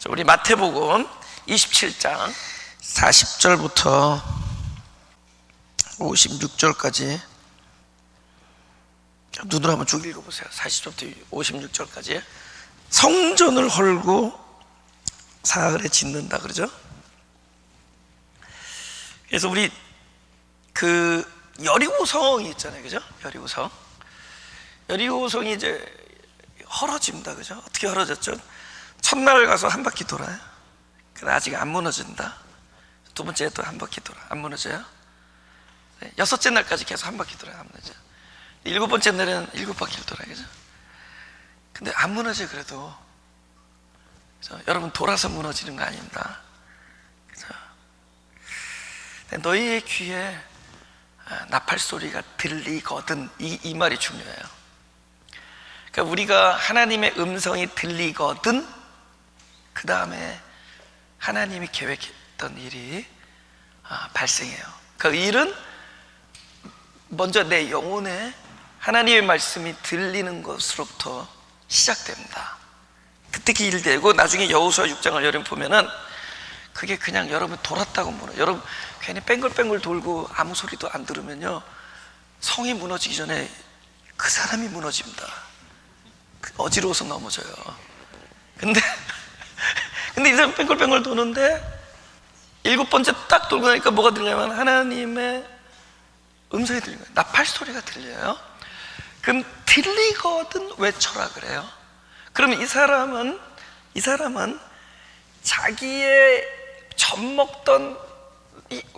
우리 마태복음 27장 40절부터 56절까지 눈으로 한번 쭉 읽어보세요. 40절부터 56절까지. 성전을 헐고 사흘에 짓는다 그러죠. 그래서 우리 그 여리고성이 있잖아요, 그죠? 여리고성이 이제 헐어집니다, 그죠? 어떻게 헐어졌죠? 첫날 가서 한 바퀴 돌아요. 근데 아직 안 무너진다. 두 번째 또 한 바퀴 돌아, 안 무너져요. 여섯째 날까지 계속 한 바퀴 돌아요, 안 무너져. 일곱 번째 날에는 일곱 바퀴를 돌아요, 그죠? 근데 안 무너져요, 그래도. 그죠? 여러분, 돌아서 무너지는 거 아닙니다. 그죠? 너희의 귀에 나팔 소리가 들리거든, 이 말이 중요해요. 그러니까 우리가 하나님의 음성이 들리거든, 그 다음에 하나님이 계획했던 일이 발생해요. 그 일은 먼저 내 영혼에 하나님의 말씀이 들리는 것으로부터 시작됩니다. 그때 그 일이 되고, 나중에 여호수아 6장을 여러분 보면은 그게 그냥 여러분 돌았다고 물어요. 여러분 괜히 뺑글뺑글 돌고 아무 소리도 안 들으면요, 성이 무너지기 전에 그 사람이 무너집니다. 어지러워서 넘어져요. 근데 이 사람 뺑글뺑글 도는데 일곱 번째 딱 돌고 나니까 뭐가 들냐면 하나님의 음성이 들려요. 나팔 소리가 들려요. 그럼 들리거든 외쳐라 그래요. 그러면 이 사람은 자기의 젖먹던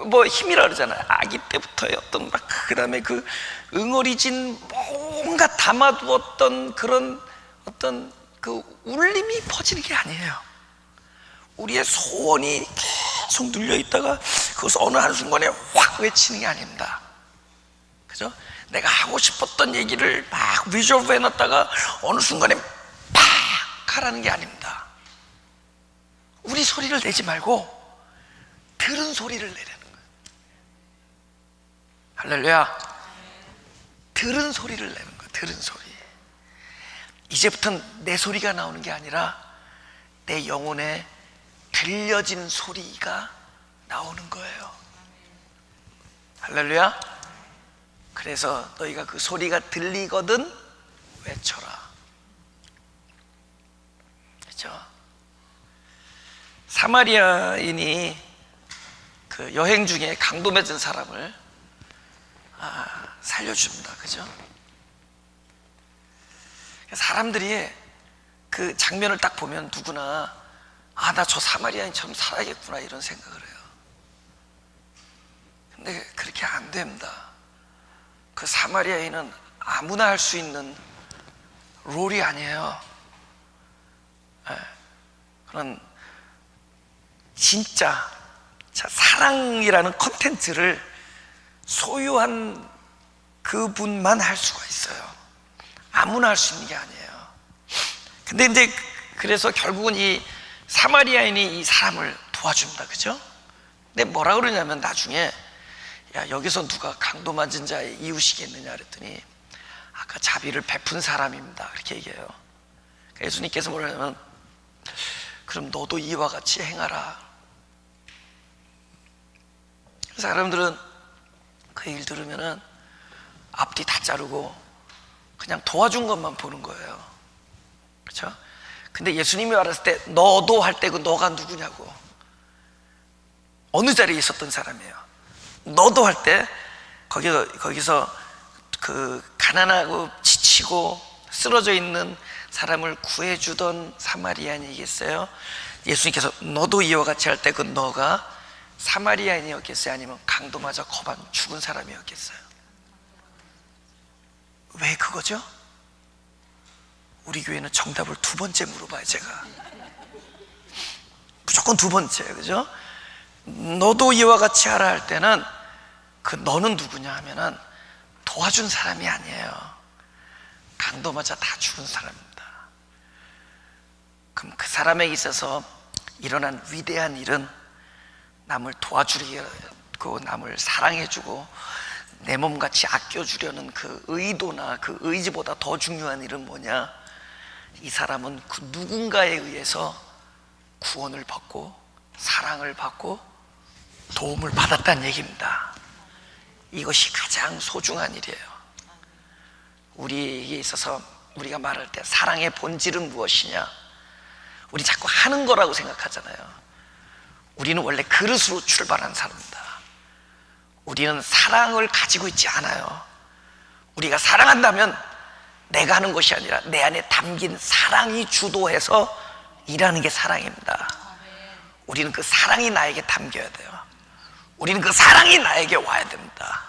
뭐 힘이라 그러잖아요. 아기 때부터의 어떤 막 그다음에 그 응어리진 뭔가 담아두었던 그런 어떤 그 울림이 퍼지는 게 아니에요. 우리의 소원이 계속 눌려 있다가 그것을 어느 한순간에 확 외치는 게 아닙니다. 그죠? 내가 하고 싶었던 얘기를 막 비주얼 해놨다가 어느 순간에 팍 하라는 게 아닙니다. 우리 소리를 내지 말고 들은 소리를 내라는 거예요. 할렐루야. 들은 소리를 내는 거예요. 들은 소리. 이제부터는 내 소리가 나오는 게 아니라 내 영혼에 들려진 소리가 나오는 거예요. 할렐루야. 그래서 너희가 그 소리가 들리거든 외쳐라. 그렇죠? 사마리아인이 그 여행 중에 강도 맺은 사람을 살려줍니다. 그죠? 사람들이 그 장면을 딱 보면 누구나 나 저 사마리아인처럼 살아야겠구나 이런 생각을 해요. 근데 그렇게 안 됩니다. 그 사마리아인은 아무나 할 수 있는 롤이 아니에요. 그런 진짜 사랑이라는 컨텐츠를 소유한 그분만 할 수가 있어요. 아무나 할 수 있는 게 아니에요. 근데 이제 그래서 결국은 이 사마리아인이 이 사람을 도와줍니다. 그죠? 근데 뭐라 그러냐면 나중에 야, 여기서 누가 강도 맞은 자의 이웃이겠느냐 그랬더니 아까 자비를 베푼 사람입니다. 그렇게 얘기해요. 예수님께서 뭐라냐면 그럼 너도 이와 같이 행하라. 사람들은 그 얘기를 들으면은 앞뒤 다 자르고 그냥 도와준 것만 보는 거예요. 그렇죠? 근데 예수님이 말했을 때 너도 할 때 그 너가 누구냐고. 어느 자리에 있었던 사람이에요. 너도 할 때 거기서 그 가난하고 지치고 쓰러져 있는 사람을 구해주던 사마리아인이겠어요? 예수님께서 너도 이와 같이 할 때 그 너가 사마리아인이었겠어요? 아니면 강도 맞아 거반 죽은 사람이었겠어요? 왜 그거죠? 우리 교회는 정답을 두 번째 물어봐요. 제가 무조건 두 번째, 그죠? 너도 이와 같이 하라 할 때는 그 너는 누구냐 하면은 도와준 사람이 아니에요. 강도 맞아 다 죽은 사람입니다. 그럼 그 사람에게 있어서 일어난 위대한 일은 남을 도와주고 남을 사랑해주고 내 몸같이 아껴주려는 그 의도나 그 의지보다 더 중요한 일은 뭐냐? 이 사람은 그 누군가에 의해서 구원을 받고 사랑을 받고 도움을 받았다는 얘기입니다. 이것이 가장 소중한 일이에요. 우리에게 있어서 우리가 말할 때 사랑의 본질은 무엇이냐? 우리 자꾸 하는 거라고 생각하잖아요. 우리는 원래 그릇으로 출발한 사람입니다. 우리는 사랑을 가지고 있지 않아요. 우리가 사랑한다면 내가 하는 것이 아니라 내 안에 담긴 사랑이 주도해서 일하는 게 사랑입니다. 우리는 그 사랑이 나에게 담겨야 돼요. 우리는 그 사랑이 나에게 와야 됩니다.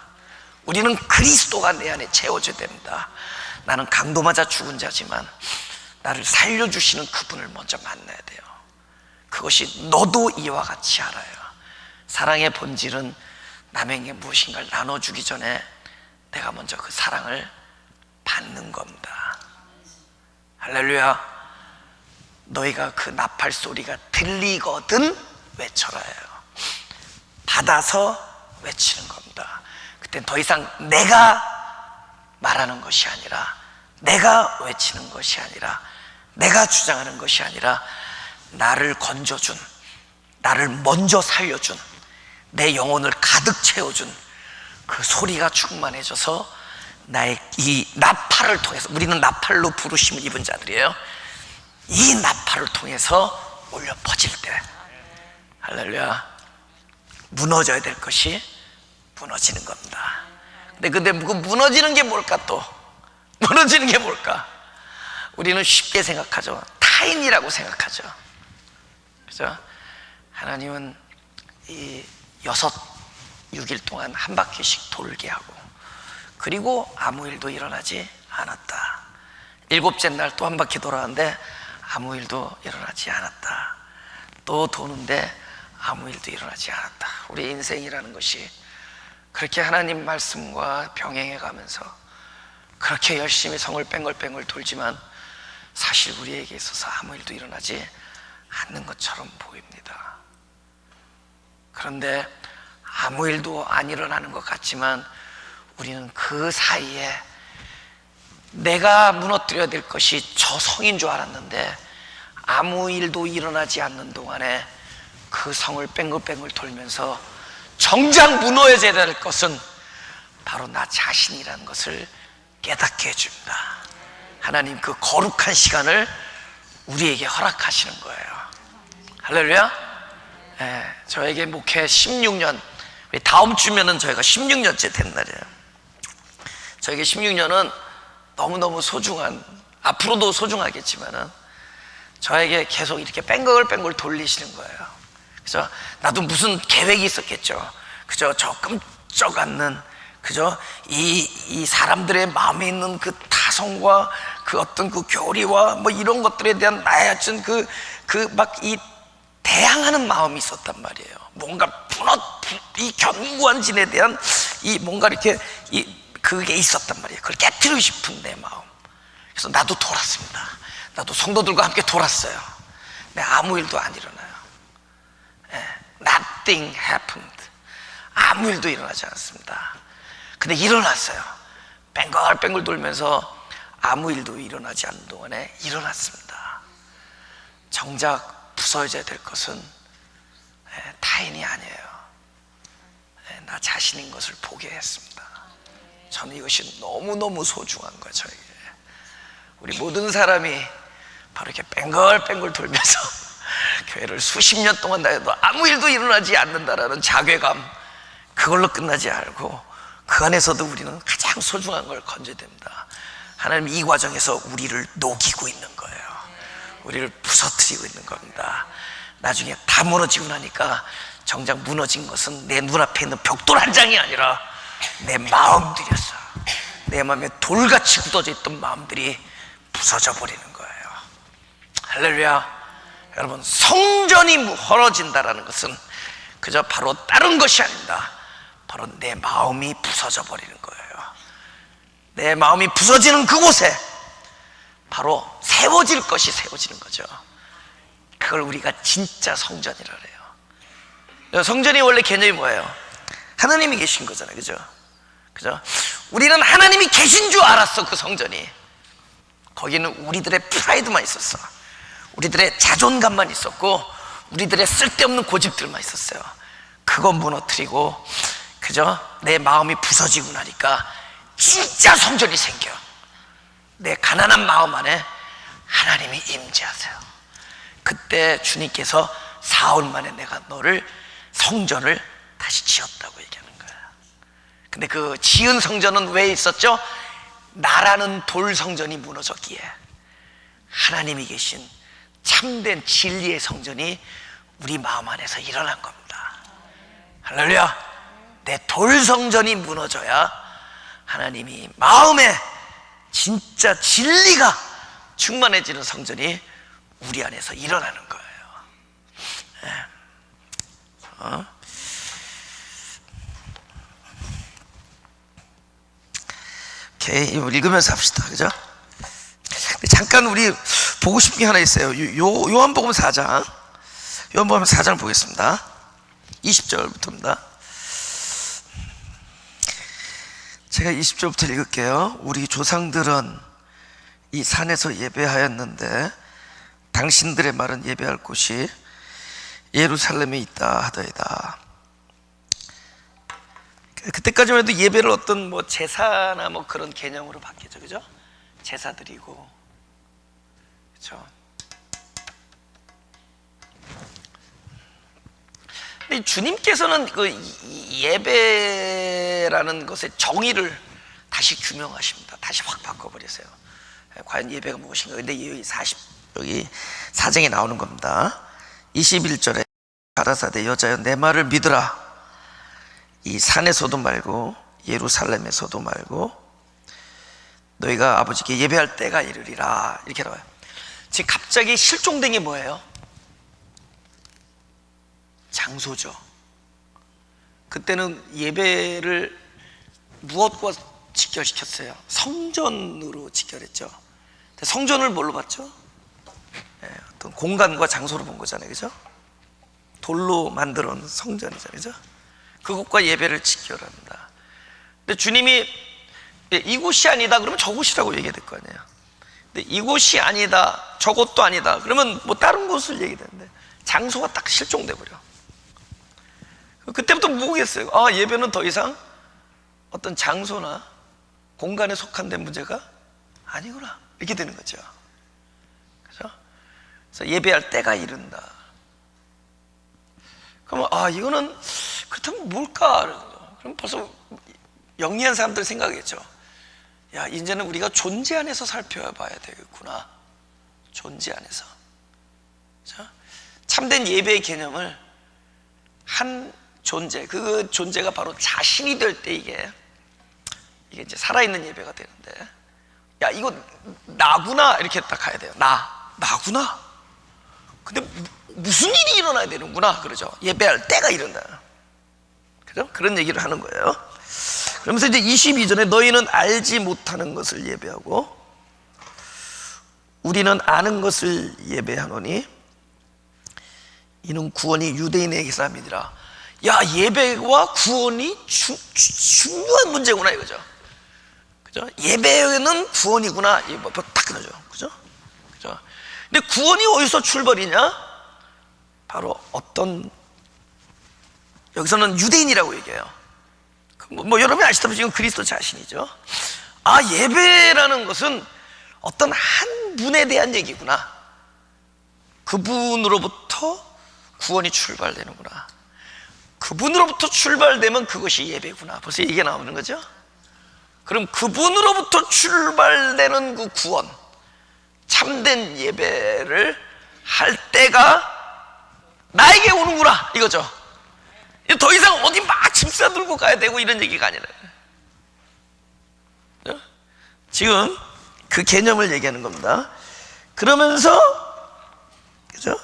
우리는 그리스도가 내 안에 채워져야 됩니다. 나는 강도 맞아 죽은 자지만 나를 살려주시는 그분을 먼저 만나야 돼요. 그것이 너도 이와 같이 알아요. 사랑의 본질은 남에게 무엇인가를 나눠주기 전에 내가 먼저 그 사랑을 받는 겁니다. 할렐루야. 너희가 그 나팔 소리가 들리거든 외쳐라 해요. 받아서 외치는 겁니다. 그땐 더 이상 내가 말하는 것이 아니라, 내가 외치는 것이 아니라, 내가 주장하는 것이 아니라 나를 건져준, 나를 먼저 살려준, 내 영혼을 가득 채워준 그 소리가 충만해져서 나의 이 나팔을 통해서, 우리는 나팔로 부르심을 입은 자들이에요. 이 나팔을 통해서 울려 퍼질 때, 할렐루야, 무너져야 될 것이 무너지는 겁니다. 근데 그 무너지는 게 뭘까? 또 무너지는 게 뭘까? 우리는 쉽게 생각하죠. 타인이라고 생각하죠. 그죠? 하나님은 이 6일 동안 한 바퀴씩 돌게 하고, 그리고 아무 일도 일어나지 않았다. 7째 날 또 한 바퀴 돌아왔는데 아무 일도 일어나지 않았다. 또 도는데 아무 일도 일어나지 않았다. 우리 인생이라는 것이 그렇게 하나님 말씀과 병행해 가면서 그렇게 열심히 성을 뺑글뺑글 돌지만 사실 우리에게 있어서 아무 일도 일어나지 않는 것처럼 보입니다. 그런데 아무 일도 안 일어나는 것 같지만 우리는 그 사이에 내가 무너뜨려야 될 것이 저 성인 줄 알았는데 아무 일도 일어나지 않는 동안에 그 성을 뺑글뺑글 돌면서 정작 무너져야 될 것은 바로 나 자신이라는 것을 깨닫게 해줍니다. 하나님 그 거룩한 시간을 우리에게 허락하시는 거예요. 할렐루야. 저에게 목회 16년, 다음 주면은 저희가 16년째 된 날이에요. 저에게 16년은 너무너무 소중한, 앞으로도 소중하겠지만은 저에게 계속 이렇게 뺑글뺑글 돌리시는 거예요. 그죠? 나도 무슨 계획이 있었겠죠. 그죠? 저 끔쩍 않는, 그죠? 이 사람들의 마음에 있는 그 타성과 그 어떤 그 교리와 뭐 이런 것들에 대한 나의 어떤 막 이 대항하는 마음이 있었단 말이에요. 뭔가 이 견고한 진에 대한 이 뭔가 이렇게 그게 있었단 말이에요. 그걸 깨트리고 싶은 내 마음. 그래서 나도 돌았습니다. 나도 성도들과 함께 돌았어요. 근데 아무 일도 안 일어나요. Nothing happened. 아무 일도 일어나지 않았습니다. 근데 일어났어요. 뺑글뺑글 돌면서 아무 일도 일어나지 않는 동안에 일어났습니다. 정작 부서져야 될 것은 타인이 아니에요. 나 자신인 것을 보게 했습니다. 저는 이것이 너무너무 소중한 거예요. 저에게 우리 모든 사람이 바로 이렇게 뺑글뺑글 돌면서 교회를 수십 년 동안 다녀도 아무 일도 일어나지 않는다라는 자괴감, 그걸로 끝나지 않고 그 안에서도 우리는 가장 소중한 걸 건져야 됩니다. 하나님 이 과정에서 우리를 녹이고 있는 거예요. 우리를 부서뜨리고 있는 겁니다. 나중에 다 무너지고 나니까 정작 무너진 것은 내 눈앞에 있는 벽돌 한 장이 아니라 내 마음들이었어. 내 마음에 돌같이 굳어져 있던 마음들이 부서져 버리는 거예요. 할렐루야. 여러분, 성전이 헐어진다라는 것은 그저 바로 다른 것이 아닙니다. 바로 내 마음이 부서져 버리는 거예요. 내 마음이 부서지는 그곳에 바로 세워질 것이 세워지는 거죠. 그걸 우리가 진짜 성전이라 그래요. 성전이 원래 개념이 뭐예요? 하나님이 계신 거잖아요. 그죠? 우리는 하나님이 계신 줄 알았어. 그 성전이. 거기는 우리들의 프라이드만 있었어. 우리들의 자존감만 있었고 우리들의 쓸데없는 고집들만 있었어요. 그거 무너뜨리고 그죠? 내 마음이 부서지고 나니까 진짜 성전이 생겨. 내 가난한 마음 안에 하나님이 임재하세요. 그때 주님께서 사흘 만에 내가 너를 성전을 다시 지었다고 얘기하는 거예요. 근데 그 지은 성전은 왜 있었죠? 나라는 돌 성전이 무너졌기에 하나님이 계신 참된 진리의 성전이 우리 마음 안에서 일어난 겁니다. 할렐루야. 내 돌 성전이 무너져야 하나님이 마음에 진짜 진리가 충만해지는 성전이 우리 안에서 일어나는 거예요. 오케이, 읽으면서 합시다. 그죠? 잠깐 우리 보고 싶은 게 하나 있어요. 요한복음 4장. 요한복음 4장을 보겠습니다. 20절부터입니다. 제가 20절부터 읽을게요. 우리 조상들은 이 산에서 예배하였는데 당신들의 말은 예배할 곳이 예루살렘에 있다 하더이다. 그때까지만 해도 예배를 어떤 뭐 제사나 뭐 그런 개념으로 바뀌죠, 그죠? 제사 드리고, 그렇죠? 근데 주님께서는 그 예배라는 것의 정의를 다시 규명하십니다. 다시 확 바꿔버리세요. 과연 예배가 무엇인가? 근데 여기 사정에 나오는 겁니다. 21절에 가라사대 여자여 내 말을 믿으라. 이 산에서도 말고 예루살렘에서도 말고 너희가 아버지께 예배할 때가 이르리라. 이렇게 나와요. 지금 갑자기 실종된 게 뭐예요? 장소죠. 그때는 예배를 무엇과 직결시켰어요? 성전으로 직결했죠. 성전을 뭘로 봤죠? 어떤 공간과 장소로 본 거잖아요, 그죠? 돌로 만들어 놓은 성전이잖아요, 그죠? 그것과 예배를 직결합니다. 근데 주님이 이곳이 아니다 그러면 저곳이라고 얘기해야 될 거 아니에요. 근데 이곳이 아니다, 저곳도 아니다 그러면 뭐 다른 곳을 얘기되는데 장소가 딱 실종돼 버려. 그때부터 뭐겠어요? 아, 예배는 더 이상 어떤 장소나 공간에 속한 데 문제가 아니구나, 이렇게 되는 거죠. 그죠? 그래서 예배할 때가 이른다. 그러면 아, 이거는 그렇다면 뭘까? 그럼 벌써 영리한 사람들 생각하겠죠. 야, 이제는 우리가 존재 안에서 살펴봐야 되겠구나. 존재 안에서. 그죠? 참된 예배의 개념을 한 존재, 그 존재가 바로 자신이 될 때 이게 이제 살아있는 예배가 되는데, 야, 이거 나구나, 이렇게 딱 가야 돼요. 나구나. 근데 무슨 일이 일어나야 되는구나, 그러죠. 예배할 때가 이른다. 그죠? 그런 얘기를 하는 거예요. 그러면서 이제 22절에 너희는 알지 못하는 것을 예배하고 우리는 아는 것을 예배하노니 이는 구원이 유대인에게서 함이니라. 야, 예배와 구원이 중요한 문제구나, 이거죠. 그죠? 예배는 구원이구나. 딱 그러죠. 그죠? 그죠? 근데 구원이 어디서 출발이냐? 바로 어떤, 여기서는 유대인이라고 얘기해요. 뭐 여러분이 아시다시피 지금 그리스도 자신이죠. 아, 예배라는 것은 어떤 한 분에 대한 얘기구나. 그분으로부터 구원이 출발되는구나. 그분으로부터 출발되면 그것이 예배구나. 벌써 얘기가 나오는 거죠. 그럼 그분으로부터 출발되는 그 구원, 참된 예배를 할 때가 나에게 오는구나, 이거죠. 더 이상 어디 막 짐 싸들고 가야 되고 이런 얘기가 아니라, 지금 그 개념을 얘기하는 겁니다. 그러면서, 그죠?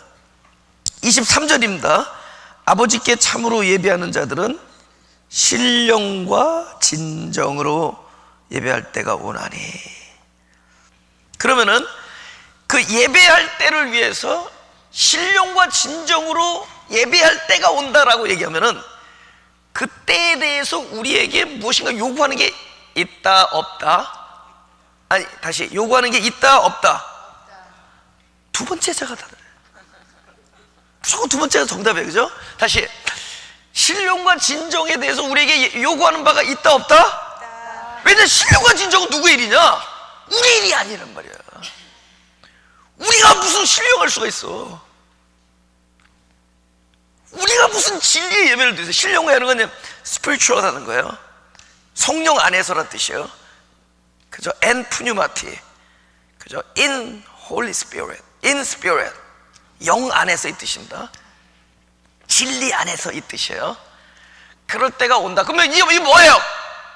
23절입니다. 아버지께 참으로 예배하는 자들은 신령과 진정으로 예배할 때가 오나니. 그러면은 그 예배할 때를 위해서 신령과 진정으로 예배할 때가 온다라고 얘기하면은 그 때에 대해서 우리에게 무엇인가 요구하는 게 있다, 없다? 아니, 다시 요구하는 게 있다, 없다? 두 번째 자가 다르네. 무조건 두 번째가 정답이에요. 그죠? 다시, 신령과 진정에 대해서 우리에게 요구하는 바가 있다 없다? 왜냐면 신령과 진정은 누구의 일이냐? 우리 일이 아니란 말이야. 우리가 무슨 신령할 수가 있어? 우리가 무슨 진리의 예배를 드려요? 신령과 하는 건 스피리추얼하다는 거예요. 성령 안에서란 뜻이에요. 그죠? 엔 푸뉴마티, 그죠? In Holy Spirit, in Spirit, 영 안에서 이 뜻입니다. 진리 안에서 이 뜻이에요. 그럴 때가 온다. 그러면 이게 뭐예요?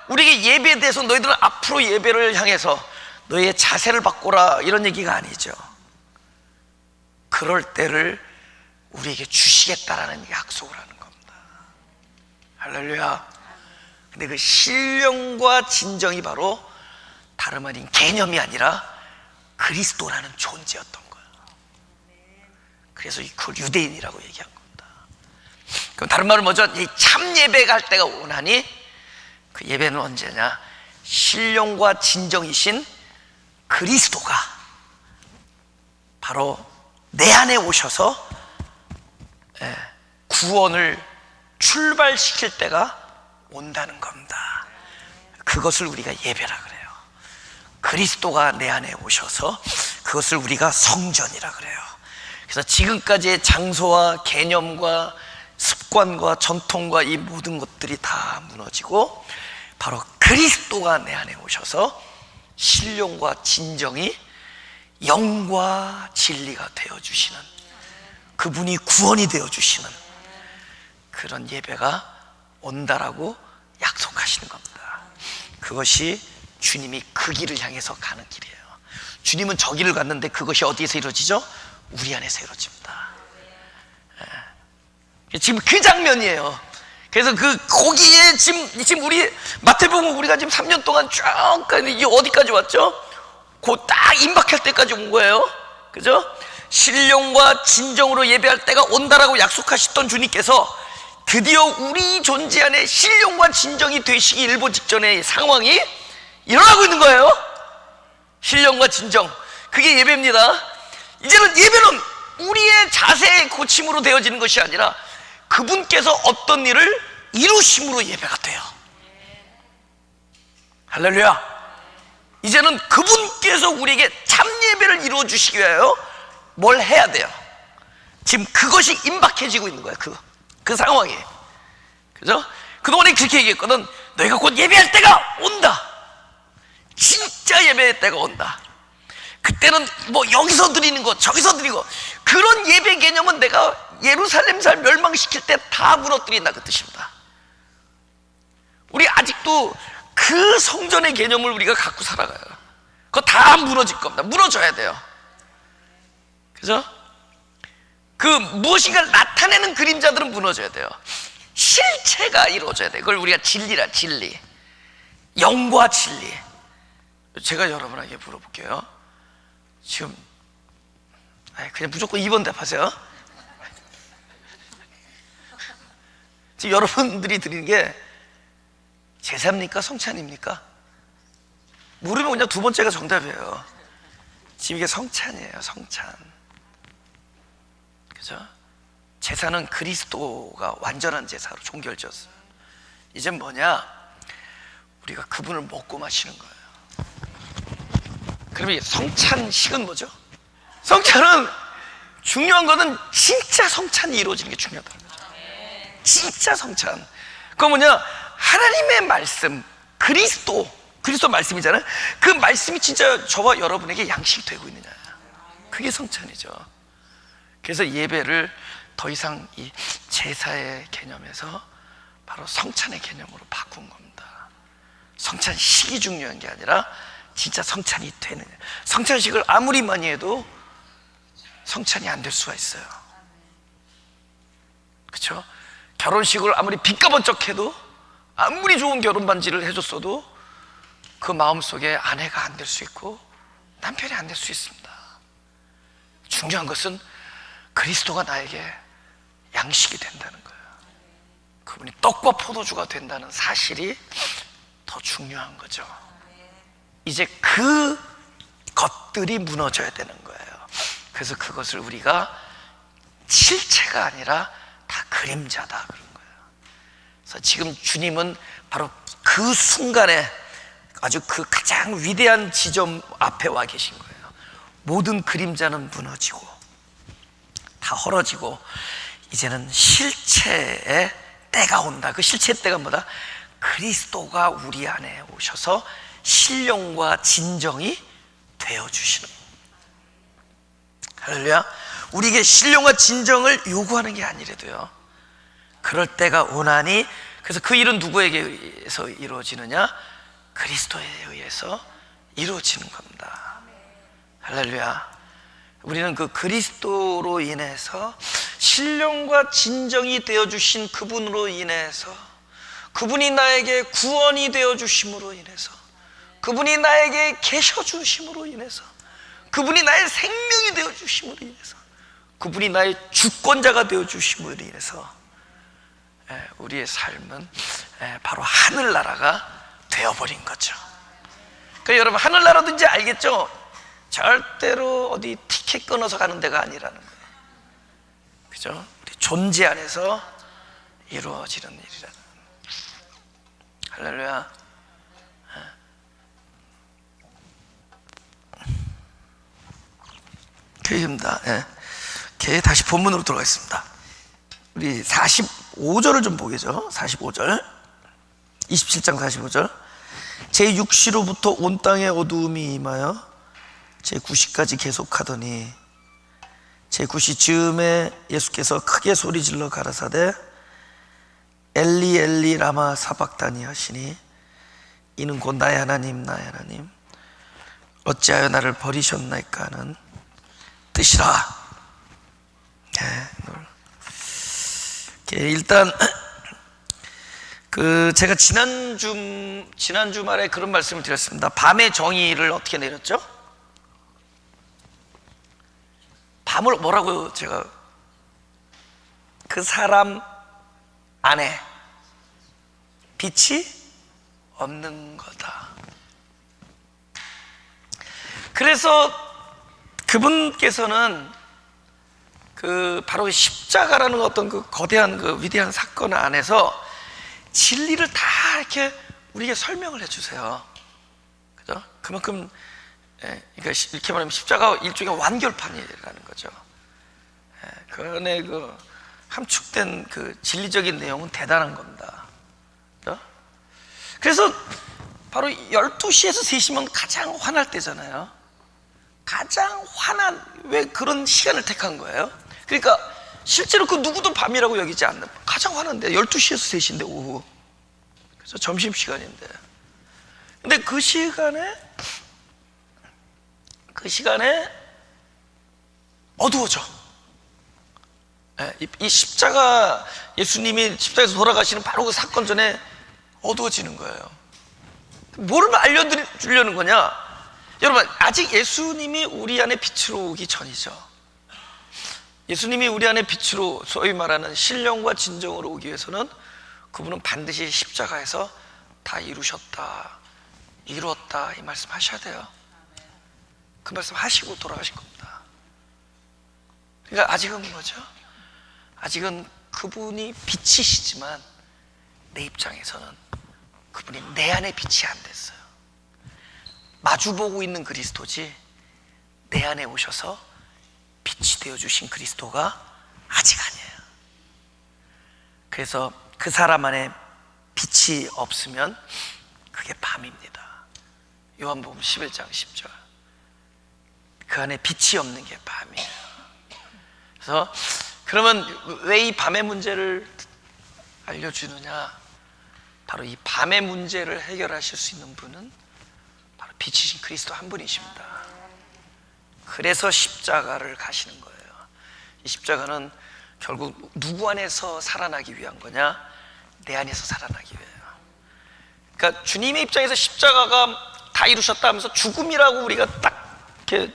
우리에게 예배에 대해서 너희들은 앞으로 예배를 향해서 너희의 자세를 바꿔라, 이런 얘기가 아니죠. 그럴 때를 우리에게 주시겠다라는 약속을 하는 겁니다. 할렐루야. 근데 그 신령과 진정이 바로 다름 아닌 개념이 아니라 그리스도라는 존재였던 거예요. 그래서 그걸 유대인이라고 얘기한 겁니다. 그럼 다른 말은 뭐죠? 이 참 예배가 할 때가 오나니, 그 예배는 언제냐? 신령과 진정이신 그리스도가 바로 내 안에 오셔서 구원을 출발시킬 때가 온다는 겁니다. 그것을 우리가 예배라 그래요. 그리스도가 내 안에 오셔서 그것을 우리가 성전이라 그래요. 그래서 지금까지의 장소와 개념과 습관과 전통과 이 모든 것들이 다 무너지고 바로 그리스도가 내 안에 오셔서 신령과 진정이 영과 진리가 되어주시는, 그분이 구원이 되어주시는 그런 예배가 온다라고 약속하시는 겁니다. 그것이 주님이 그 길을 향해서 가는 길이에요. 주님은 저 길을 갔는데 그것이 어디에서 이루어지죠? 우리 안에서 이루어집니다. 지금 그 장면이에요. 그래서 거기에 지금 우리 마태복음 우리가 지금 3년 동안 쭉 이게 어디까지 왔죠? 그 딱 임박할 때까지 온 거예요. 그죠? 신령과 진정으로 예배할 때가 온다라고 약속하셨던 주님께서 드디어 우리 존재 안에 신령과 진정이 되시기 일보 직전의 상황이 일어나고 있는 거예요. 신령과 진정, 그게 예배입니다. 이제는 예배는 우리의 자세의 고침으로 되어지는 것이 아니라 그분께서 어떤 일을 이루심으로 예배가 돼요. 할렐루야. 이제는 그분께서 우리에게 참 예배를 이루어 주시기 위하여 뭘 해야 돼요? 지금 그것이 임박해지고 있는 거예요. 그 상황이. 그죠? 그동안에 그렇게 얘기했거든. 너희가 곧 예배할 때가 온다. 진짜 예배할 때가 온다. 그때는 뭐 여기서 드리는 거 저기서 드리고, 그런 예배 개념은 내가 예루살렘살 멸망시킬 때 다 무너뜨린다, 그 뜻입니다. 우리 아직도 그 성전의 개념을 우리가 갖고 살아가요. 그거 다 무너질 겁니다. 무너져야 돼요. 그죠? 그 무엇인가를 나타내는 그림자들은 무너져야 돼요. 실체가 이루어져야 돼요. 그걸 우리가 진리라, 진리. 영과 진리. 제가 여러분에게 물어볼게요. 지금 그냥 무조건 2번 답하세요. 지금 여러분들이 드리는 게 제사입니까? 성찬입니까? 모르면 그냥 두 번째가 정답이에요. 지금 이게 성찬이에요. 성찬. 그죠? 제사는 그리스도가 완전한 제사로 종결되었어요. 이젠 뭐냐? 우리가 그분을 먹고 마시는 거예요. 그러면 성찬식은 뭐죠? 성찬은 중요한 거는 진짜 성찬이 이루어지는 게 중요하다는 거죠. 진짜 성찬. 그건 뭐냐? 하나님의 말씀, 그리스도 말씀이잖아요. 그 말씀이 진짜 저와 여러분에게 양식이 되고 있느냐, 그게 성찬이죠. 그래서 예배를 더 이상 이 제사의 개념에서 바로 성찬의 개념으로 바꾼 겁니다. 성찬식이 중요한 게 아니라 진짜 성찬이 되느냐. 성찬식을 아무리 많이 해도 성찬이 안 될 수가 있어요. 그렇죠? 결혼식을 아무리 빚가번쩍해도, 아무리 좋은 결혼 반지를 해줬어도 그 마음속에 아내가 안 될 수 있고 남편이 안 될 수 있습니다. 중요한 것은 그리스도가 나에게 양식이 된다는 거예요. 그분이 떡과 포도주가 된다는 사실이 더 중요한 거죠. 이제 그 것들이 무너져야 되는 거예요. 그래서 그것을 우리가 실체가 아니라 다 그림자다 그런 거예요. 그래서 지금 주님은 바로 그 순간에 아주 그 가장 위대한 지점 앞에 와 계신 거예요. 모든 그림자는 무너지고 다 헐어지고 이제는 실체의 때가 온다. 그 실체의 때가 뭐다? 그리스도가 우리 안에 오셔서 신령과 진정이 되어주시는. 할렐루야. 우리에게 신령과 진정을 요구하는 게 아니래도요, 그럴 때가 오나니. 그래서 그 일은 누구에게 의해서 이루어지느냐? 그리스도에 의해서 이루어지는 겁니다. 할렐루야. 우리는 그 그리스도로 인해서 신령과 진정이 되어주신 그분으로 인해서, 그분이 나에게 구원이 되어주심으로 인해서, 그분이 나에게 계셔주심으로 인해서, 그분이 나의 생명이 되어주심으로 인해서, 그분이 나의 주권자가 되어주심으로 인해서 우리의 삶은 바로 하늘나라가 되어버린 거죠. 그러니까 여러분, 하늘나라도 이제 알겠죠? 절대로 어디 티켓 끊어서 가는 데가 아니라는 거예요. 그죠? 우리 존재 안에서 이루어지는 일이라는. 할렐루야. 교회입니다. 교회 다시 본문으로 돌아가겠습니다. 우리 45절을 좀 보겠죠. 45절, 27장 45절. 제6시로부터 온 땅에 어두움이 임하여 제9시까지 계속하더니 제9시 즈음에 예수께서 크게 소리질러 가라사대 엘리 엘리 라마 사박다니 하시니 이는 곧 나의 하나님 나의 하나님 어찌하여 나를 버리셨나이까 하는 뜻이라. 일단 제가 지난 주말에 그런 말씀을 드렸습니다. 밤의 정의를 어떻게 내렸죠? 밤을 뭐라고요? 제가 그 사람 안에 빛이 없는 거다. 그래서 그분께서는 바로 십자가라는 어떤 그 거대한 그 위대한 사건 안에서 진리를 다 이렇게 우리에게 설명을 해주세요. 그죠? 그만큼, 그러니까 이렇게 말하면 십자가 일종의 완결판이라는 거죠. 그 안에 그 함축된 그 진리적인 내용은 대단한 겁니다. 그죠? 그래서 바로 12시에서 3시면 가장 화날 때잖아요. 가장 화난, 왜 그런 시간을 택한 거예요? 그러니까 실제로 그 누구도 밤이라고 여기지 않는, 가장 화난데 12시에서 3시인데 오후, 그래서 점심시간인데, 근데 그 시간에 어두워져. 이 십자가, 예수님이 십자가에서 돌아가시는 바로 그 사건 전에 어두워지는 거예요. 뭐를 알려주려는 거냐? 여러분, 아직 예수님이 우리 안에 빛으로 오기 전이죠. 예수님이 우리 안에 빛으로, 소위 말하는 신령과 진정으로 오기 위해서는 그분은 반드시 십자가에서 다 이루셨다, 이루었다, 이 말씀 하셔야 돼요. 그 말씀 하시고 돌아가신 겁니다. 그러니까 아직은 뭐죠? 아직은 그분이 빛이시지만 내 입장에서는 그분이 내 안에 빛이 안 됐어요. 마주보고 있는 그리스도지 내 안에 오셔서 빛이 되어주신 그리스도가 아직 아니에요. 그래서 그 사람 안에 빛이 없으면 그게 밤입니다. 요한복음 11장 10절. 그 안에 빛이 없는 게 밤이에요. 그래서 그러면 왜 이 밤의 문제를 알려주느냐? 바로 이 밤의 문제를 해결하실 수 있는 분은 바로 빛이신 그리스도 한 분이십니다. 그래서 십자가를 가시는 거예요. 이 십자가는 결국 누구 안에서 살아나기 위한 거냐? 내 안에서 살아나기 위해요. 그러니까 주님의 입장에서 십자가가 다 이루셨다 하면서 죽음이라고 우리가 딱 이렇게,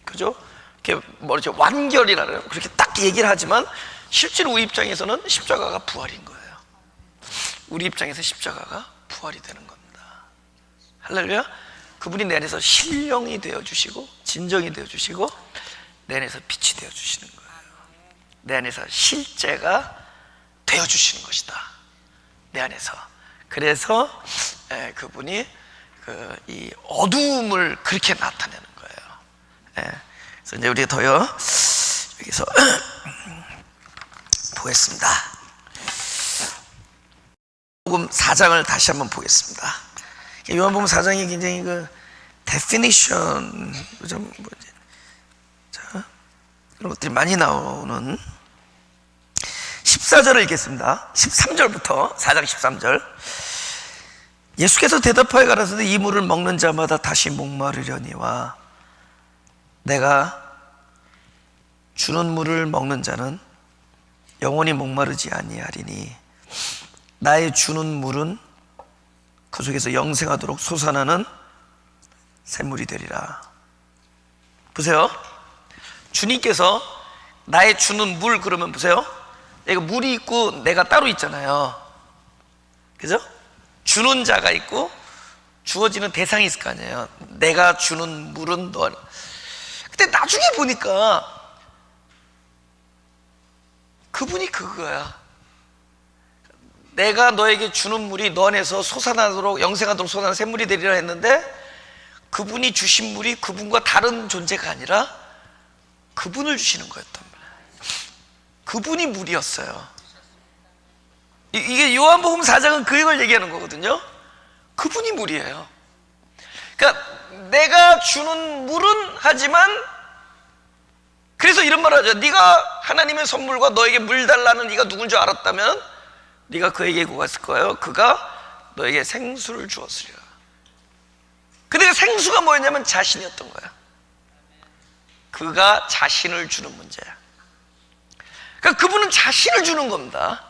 그죠? 이렇게 뭐죠? 완결이라고 그렇게 딱 얘기를 하지만 실제로 우리 입장에서는 십자가가 부활인 거예요. 우리 입장에서 십자가가 부활이 되는 겁니다. 할렐루야. 그분이 내 안에서 신령이 되어주시고 진정이 되어주시고 내 안에서 빛이 되어주시는 거예요. 내 안에서 실제가 되어주시는 것이다. 내 안에서. 그래서 그분이 이 어두움을 그렇게 나타내는 거예요. 그래서 이제 우리가 더요 여기서 보겠습니다. 요한복음 4장을 다시 한번 보겠습니다. 요한복음 4장이 굉장히 definition 자, 그런 것들이 많이 나오는 14절을 읽겠습니다. 13절부터 4장 13절. 예수께서 대답하여 가라사대 이 물을 먹는 자마다 다시 목마르려니와 내가 주는 물을 먹는 자는 영원히 목마르지 아니하리니 나의 주는 물은 그 속에서 영생하도록 솟아나는 샘물이 되리라. 보세요. 주님께서 나의 주는 물 그러면 보세요. 내가 물이 있고 내가 따로 있잖아요. 그죠? 주는 자가 있고 주어지는 대상이 있을 거 아니에요. 내가 주는 물은 너. 근데 나중에 보니까 그분이 그거야. 내가 너에게 주는 물이 너 안에서 솟아나도록 영생하도록 솟아나는 샘물이 되리라 했는데 그분이 주신 물이 그분과 다른 존재가 아니라 그분을 주시는 거였단 말이에요. 그분이 물이었어요. 이게 요한복음 4장은 그걸 얘기하는 거거든요. 그분이 물이에요. 그러니까 내가 주는 물은 하지만 그래서 이런 말을 하죠. 네가 하나님의 선물과 너에게 물 달라는 네가 누군 줄 알았다면 네가 그에게 구했을 거예요. 그가 너에게 생수를 주었으리라. 근데 그 생수가 뭐였냐면 자신이었던 거야. 그가 자신을 주는 문제야. 그러니까 그분은 자신을 주는 겁니다.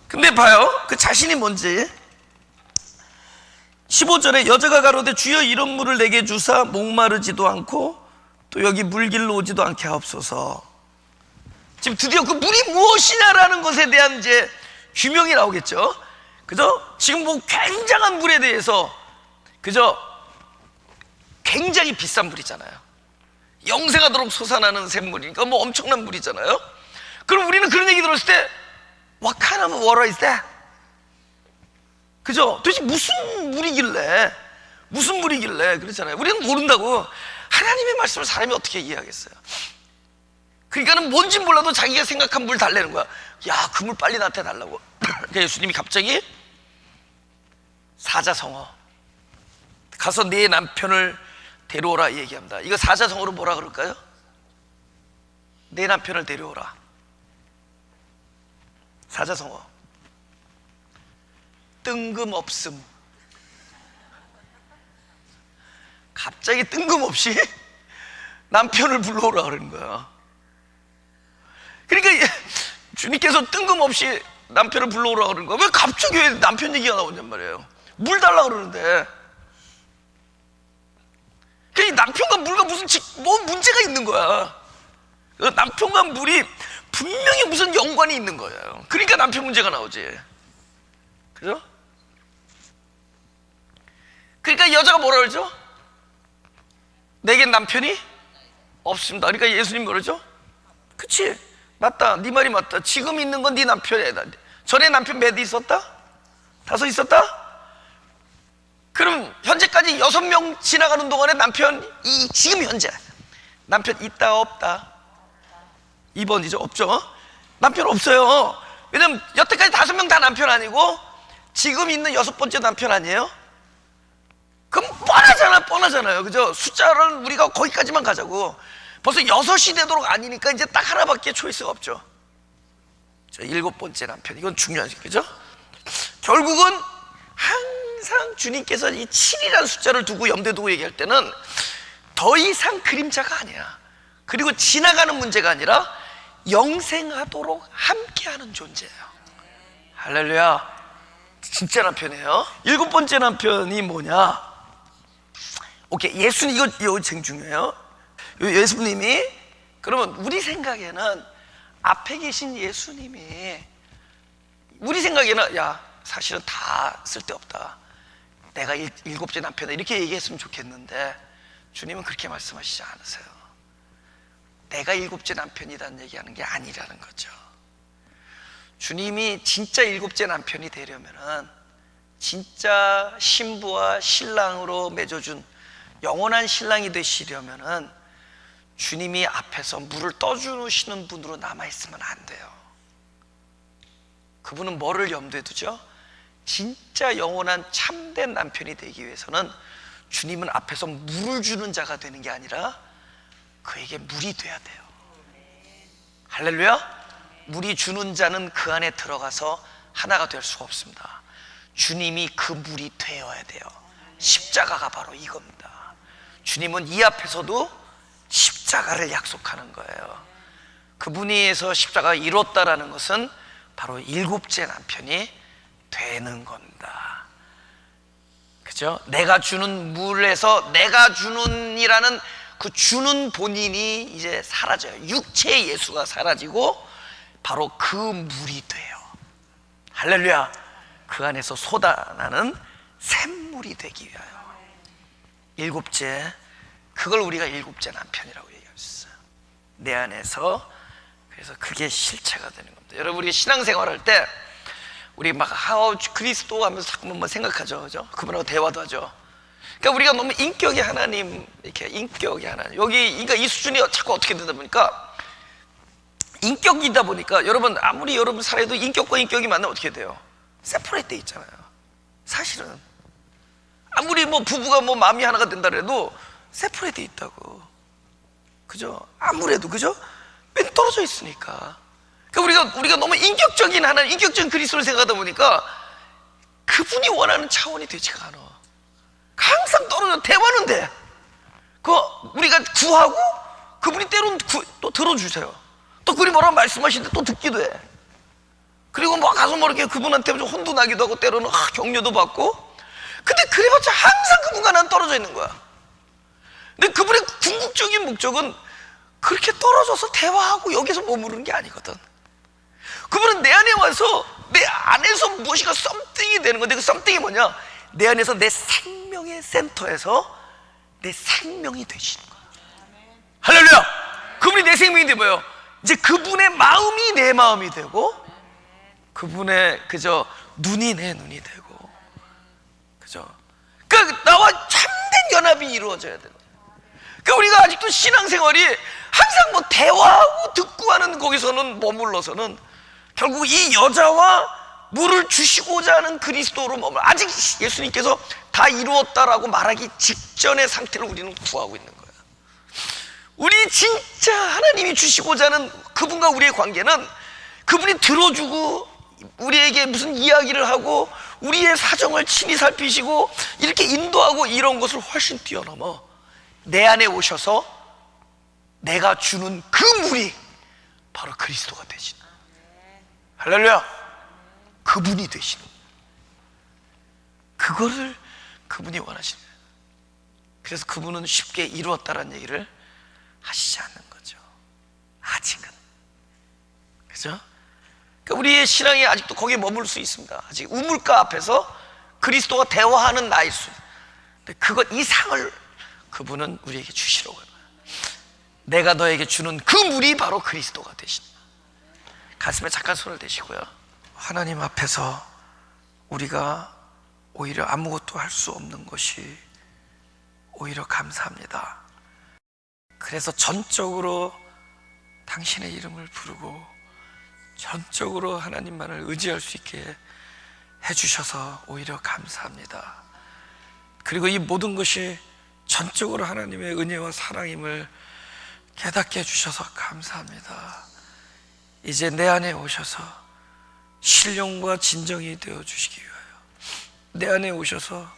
근데 봐요. 그 자신이 뭔지. 15절에 여자가 가로되 주여 이런 물을 내게 주사 목마르지도 않고 또 여기 물길로 오지도 않게 하옵소서. 지금 드디어 그 물이 무엇이냐라는 것에 대한 이제 규명이 나오겠죠. 그죠? 지금 뭐 굉장한 물에 대해서 그죠? 굉장히 비싼 물이잖아요. 영생하도록 솟아나는 샘물이니까 뭐 엄청난 물이잖아요. 그럼 우리는 그런 얘기 들었을 때 What kind of water is that? 그죠? 도대체 무슨 물이길래 그렇잖아요. 우리는 모른다고. 하나님의 말씀을 사람이 어떻게 이해하겠어요? 그러니까는 뭔지 몰라도 자기가 생각한 물 달래는 거야. 야, 그 물 빨리 나한테 달라고. 그러니까 예수님이 갑자기 사자성어 가서 네 남편을 데려오라 얘기합니다. 이거 사자성어로 뭐라 그럴까요? 내 남편을 데려오라. 사자성어 뜬금없음. 갑자기 뜬금없이 남편을 불러오라 그러는 거야. 그러니까 주님께서 뜬금없이 남편을 불러오라 그러는 거야. 왜 갑자기 왜 남편 얘기가 나오냔 말이에요. 물 달라 그러는데. 그러니까 남편과 물과 무슨 뭐 문제가 있는 거야. 남편과 물이 분명히 무슨 연관이 있는 거예요. 그러니까 남편 문제가 나오지. 그죠? 그러니까 여자가 뭐라 그러죠? 내겐 남편이 없습니다. 그러니까 예수님 뭐라죠? 그치? 맞다. 네 말이 맞다. 지금 있는 건 네 남편이야. 전에 남편 몇 있었다? 5 있었다? 그럼 현재까지 6명 지나가는 동안에 남편이 지금 현재 남편 있다 없다? 2번이죠. 없죠. 남편 없어요. 왜냐면 여태까지 5명 다 남편 아니고 지금 있는 6번째 남편 아니에요? 그럼 뻔하잖아요. 그죠? 숫자를 우리가 거기까지만 가자고. 벌써 6이 되도록 아니니까 이제 딱 하나밖에 초이스가 없죠. 7번째 남편. 이건 중요하지. 그죠? 결국은 항상 주님께서 이 7이라는 숫자를 두고 염두에 두고 얘기할 때는 더 이상 그림자가 아니야. 그리고 지나가는 문제가 아니라 영생하도록 함께하는 존재예요. 할렐루야. 진짜 남편이에요. 7번째 남편이 뭐냐? 오케이, 예수님. 이거 되게 중요해요. 예수님이, 그러면 우리 생각에는 앞에 계신 예수님이 우리 생각에는 야, 사실은 다 쓸데없다. 내가 7째 남편이다 이렇게 얘기했으면 좋겠는데 주님은 그렇게 말씀하시지 않으세요. 내가 일곱째 남편이라는 얘기하는 게 아니라는 거죠. 주님이 진짜 일곱째 남편이 되려면은, 진짜 신부와 신랑으로 맺어준 영원한 신랑이 되시려면은 주님이 앞에서 물을 떠주시는 분으로 남아있으면 안 돼요. 그분은 뭐를 염두에 두죠? 진짜 영원한 참된 남편이 되기 위해서는 주님은 앞에서 물을 주는 자가 되는 게 아니라 그에게 물이 돼야 돼요. 할렐루야. 물이 주는 자는 그 안에 들어가서 하나가 될 수가 없습니다. 주님이 그 물이 되어야 돼요. 십자가가 바로 이겁니다. 주님은 이 앞에서도 십자가를 약속하는 거예요. 그분이에서 십자가가 이뤘다라는 것은 바로 일곱째 남편이 되는 겁니다. 그죠? 내가 주는 물에서 내가 주는이라는 그 주는 본인이 이제 사라져요. 육체의 예수가 사라지고 바로 그 물이 돼요. 할렐루야. 그 안에서 쏟아나는 샘물이 되기 위하여. 일곱째, 그걸 우리가 일곱째 남편이라고 얘기했어요. 내 안에서. 그래서 그게 실체가 되는 겁니다. 여러분, 우리 신앙생활할 때 우리 막 그리스도 하면서 자꾸만 생각하죠, 그죠? 그분하고 대화도 하죠. 그러니까 우리가 너무 인격이 하나님, 이렇게 인격이 하나님, 여기 그러니까 이 수준이 자꾸 어떻게 되다 보니까, 인격이다 보니까, 여러분 아무리 여러분 살아도 인격과 인격이 만나면 어떻게 돼요? 세퍼레이트 돼 있잖아요. 사실은 아무리 뭐 부부가 뭐 마음이 하나가 된다 그래도 세퍼레이트 돼 있다고. 그죠? 아무래도, 그죠? 뺑 떨어져 있으니까. 그러니까 우리가 너무 인격적인 하나님, 인격적인 그리스도를 생각하다 보니까 그분이 원하는 차원이 되지가 않아. 항상 떨어져. 대화는 돼. 우리가 구하고 그분이 때로는 또 들어주세요. 또 그분이 뭐라고 말씀하시는데 또 듣기도 해. 그리고 뭐 가서 뭐 이렇게 그분한테 좀 혼도 나기도 하고 때로는 격려도 받고. 근데 그래봤자 항상 그분과 난 떨어져 있는 거야. 근데 그분의 궁극적인 목적은 그렇게 떨어져서 대화하고 여기서 머무르는 게 아니거든. 그분은 내 안에 와서 내 안에서 무엇인가 썸띵이 되는 건데, 그 썸띵이 뭐냐? 내 안에서 내 생명의 센터에서 내 생명이 되시는 거야. 할렐루야. 그분이 내 생명이 되면 뭐예요? 이제 그분의 마음이 내 마음이 되고, 그분의 그저 눈이 내 눈이 되고, 그죠? 그러니까 나와 참된 연합이 이루어져야 되는 거예요. 그러니까 우리가 아직도 신앙생활이 항상 뭐 대화하고 듣고 하는 거기서는 머물러서는 결국 이 여자와 물을 주시고자 하는 그리스도로 머물러, 아직 예수님께서 다 이루었다라고 말하기 직전의 상태를 우리는 구하고 있는 거예요. 우리 진짜 하나님이 주시고자 하는 그분과 우리의 관계는 그분이 들어주고 우리에게 무슨 이야기를 하고 우리의 사정을 친히 살피시고 이렇게 인도하고 이런 것을 훨씬 뛰어넘어 내 안에 오셔서 내가 주는 그 물이 바로 그리스도가 되시는, 할렐루야. 그분이 되시는, 그거를 그분이 원하시는 거예요. 그래서 그분은 쉽게 이루었다라는 얘기를 하시지 않는 거죠, 아직은. 그죠? 그러니까 우리의 신앙이 아직도 거기에 머물 수 있습니다. 아직 우물가 앞에서 그리스도가 대화하는 나일 수 있어요. 근데 그것 이상을 그분은 우리에게 주시려고 해요. 내가 너에게 주는 그 물이 바로 그리스도가 되신다. 가슴에 잠깐 손을 대시고요. 하나님 앞에서 우리가 오히려 아무것도 할 수 없는 것이 오히려 감사합니다. 그래서 전적으로 당신의 이름을 부르고 전적으로 하나님만을 의지할 수 있게 해주셔서 오히려 감사합니다. 그리고 이 모든 것이 전적으로 하나님의 은혜와 사랑임을 깨닫게 해주셔서 감사합니다. 이제 내 안에 오셔서 신령과 진정이 되어주시기 위하여, 내 안에 오셔서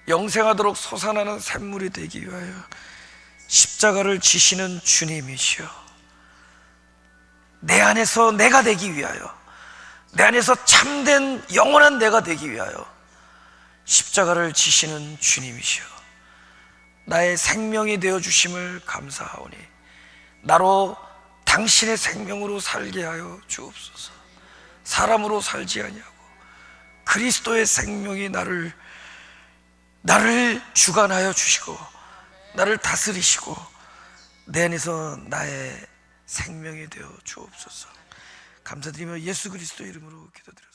영생하도록 솟아나는 샘물이 되기 위하여 십자가를 지시는 주님이시여, 내 안에서 내가 되기 위하여, 내 안에서 참된 영원한 내가 되기 위하여 십자가를 지시는 주님이시여, 나의 생명이 되어주심을 감사하오니 나로 당신의 생명으로 살게 하여 주옵소서. 사람으로 살지 아니하고 그리스도의 생명이 나를 주관하여 주시고 나를 다스리시고 내 안에서 나의 생명이 되어 주옵소서. 감사드리며 예수 그리스도 이름으로 기도드립니다.